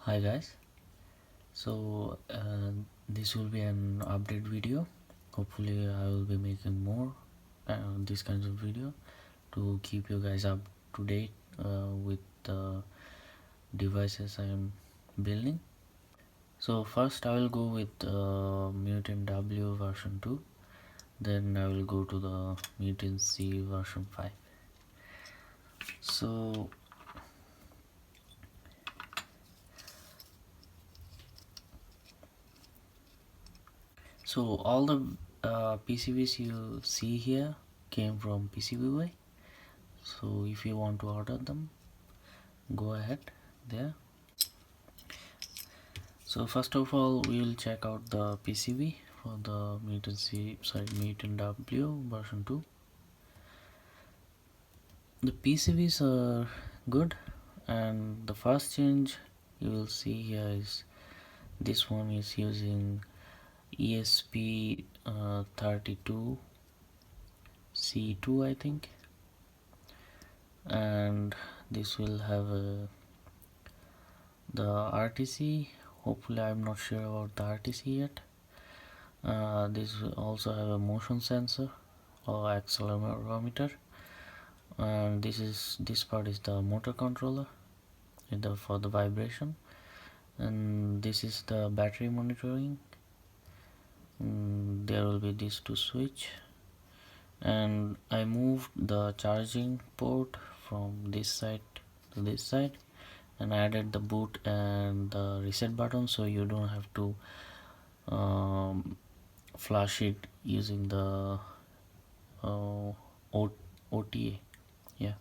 Hi guys, so this will be an update video. Hopefully I will be making more these kinds of video to keep you guys up to date with the devices I am building. So first I will go with mutantW version 2, then I will go to the mutantC version 5. So all the PCBs you see here came from PCBway. So if you want to order them, go ahead there. So first of all, we will check out the PCB for the mutantW version 2. The PCBs are good, and the first change you will see here is this one is using ESP32 C2, I think, and this will have the RTC. Hopefully I'm not sure about the RTC yet. This will also have a motion sensor or accelerometer, and this part is the motor controller for the vibration, and this is the battery monitoring. There will be these two switch, and I moved the charging port from this side to this side and added the boot and the reset button, so you don't have to flash it using the OTA. Yeah,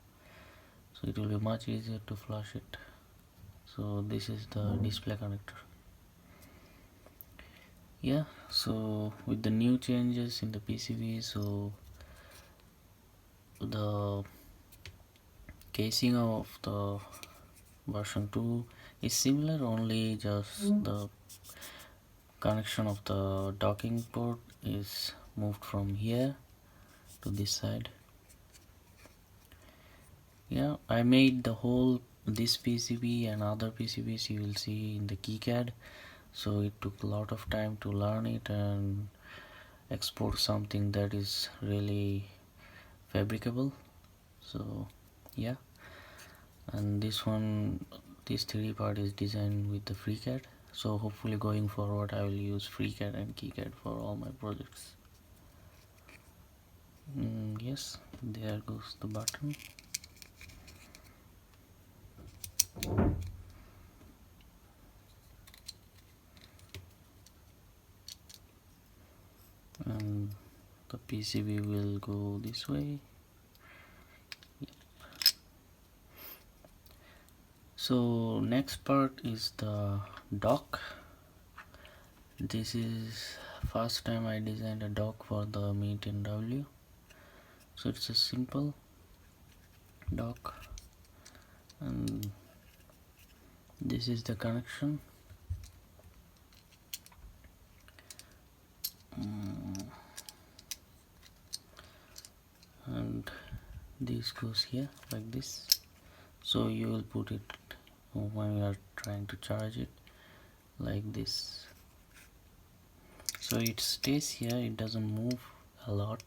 so it will be much easier to flash it. So this is the display connector. Yeah, so with the new changes in the PCB, so the casing of the version 2 is similar, only just the connection of the docking port is moved from here to this side. Yeah, I made the whole this PCB and other PCBs you will see in the KiCad, so it took a lot of time to learn it and export something that is really fabricable. So yeah, and this 3D part is designed with the FreeCAD, so hopefully going forward I will use FreeCAD and KiCad for all my projects. Yes, there goes the button. And the PCB will go this way. Yep. So next part is the dock. This is first time I designed a dock for the mutantW. So it's a simple dock, and this is the connection. And this goes here like this, so you will put it when you are trying to charge it like this, so it stays here, it doesn't move a lot.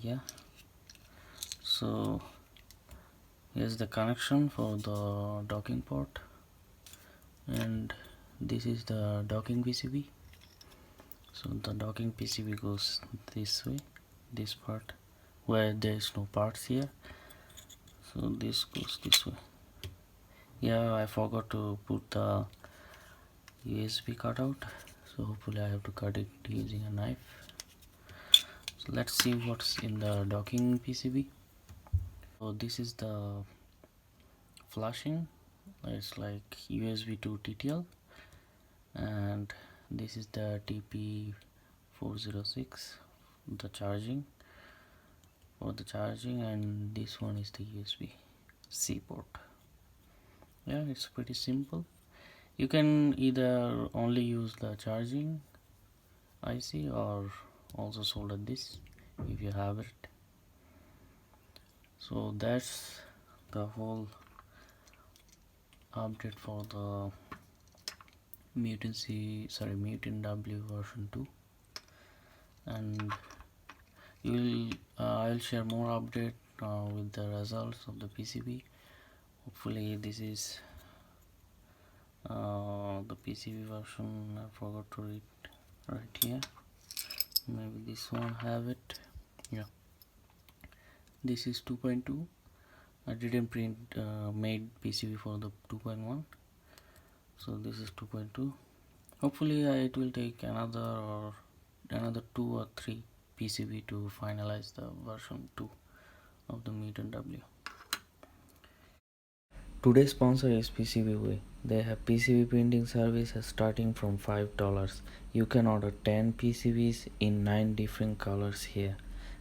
Yeah, so here's the connection for the docking port, and this is the docking PCB. So the docking PCB goes this way, this part where there is no parts here, so this goes this way. Yeah, I forgot to put the USB cutout, so hopefully I have to cut it using a knife. So let's see what's in the docking PCB. So this is the flashing, it's like USB to TTL, and this is the TP406, the charging for the charging, and this one is the USB-C port. Yeah, it's pretty simple. You can either only use the charging IC or also solder this if you have it. So that's the whole update for the mutantW version 2, and I'll share more update with the results of the PCB. Hopefully this is the PCB version. I forgot to read right here. Maybe this one have it. Yeah, this is 2.2. I didn't print made PCB for the 2.1, so this is 2.2. Hopefully it will take another 2 or 3 PCB to finalize the version 2 of the mutantW. Today's sponsor is PCBway. They have PCB printing services starting from $5. You can order 10 PCBs in 9 different colors here.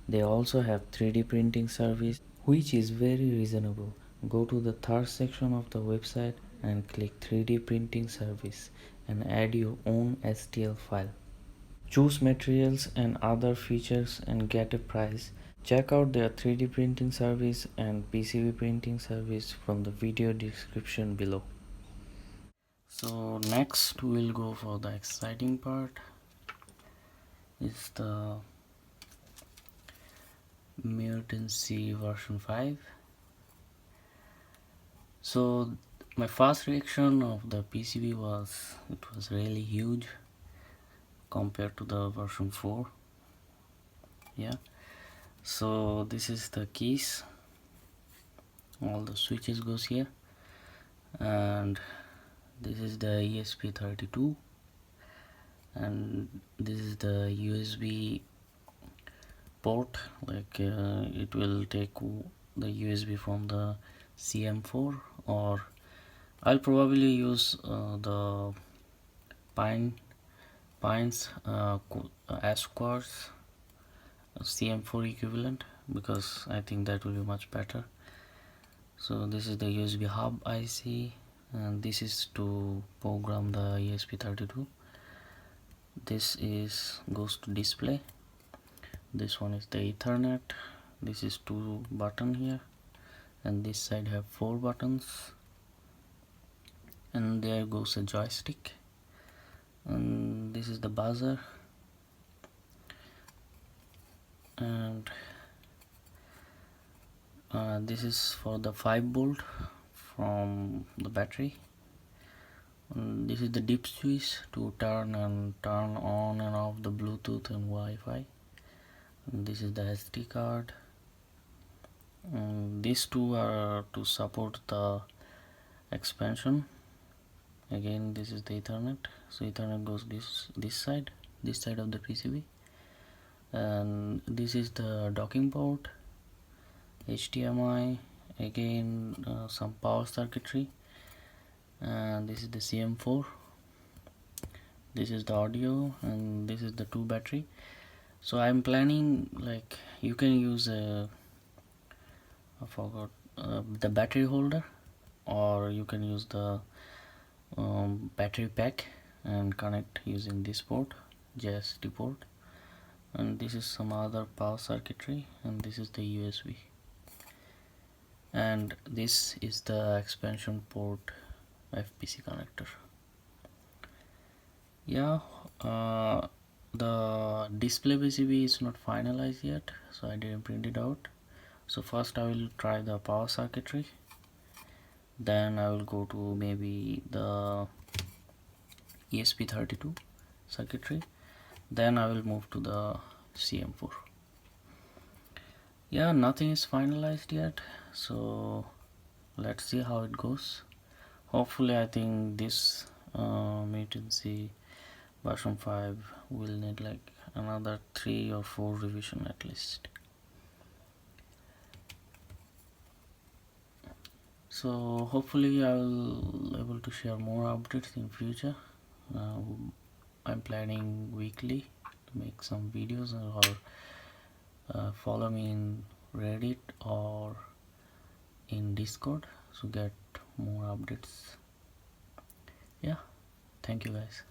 They also have 3D printing service, which is very reasonable. Go to the third section of the website and click 3D printing service and add your own STL file. Choose materials and other features and get a price. Check out their 3D printing service and PCB printing service from the video description below. So next we'll go for the exciting part. It's the mutantC version 5. So my first reaction of the PCB was it was really huge compared to the version 4. Yeah, so this is the keys, all the switches goes here, and this is the ESP32, and this is the USB port, like it will take the USB from the CM4, or I'll probably use the Pine's Asquar's CM4 equivalent, because I think that will be much better. So this is the USB hub IC, and this is to program the ESP32. This is goes to display. This one is the Ethernet. This is 2 button here, and this side have 4 buttons, and there goes a joystick, and this is the buzzer, and this is for the 5 volt from the battery. And this is the dip switch to turn on and off the Bluetooth and Wi-Fi. And this is the SD card, and these two are to support the expansion. Again, this is the Ethernet, so Ethernet goes this side of the PCB, and this is the docking port, HDMI, again some power circuitry, and this is the CM4. This is the audio, and this is the 2 battery. So I'm planning, like, you can use I forgot the battery holder, or you can use the battery pack and connect using this port, JST port, and this is some other power circuitry, and this is the USB, and this is the expansion port FPC connector. Yeah, the display PCB is not finalized yet, so I didn't print it out. So first I will try the power circuitry, then I will go to maybe the ESP32 circuitry, then I will move to the CM4. Yeah, nothing is finalized yet, so let's see how it goes. Hopefully I think this mutantC version 5 will need like another 3 or 4 revision at least. So hopefully I will able to share more updates in future. I'm planning weekly to make some videos, or follow me in Reddit or in Discord to get more updates. Yeah, thank you guys.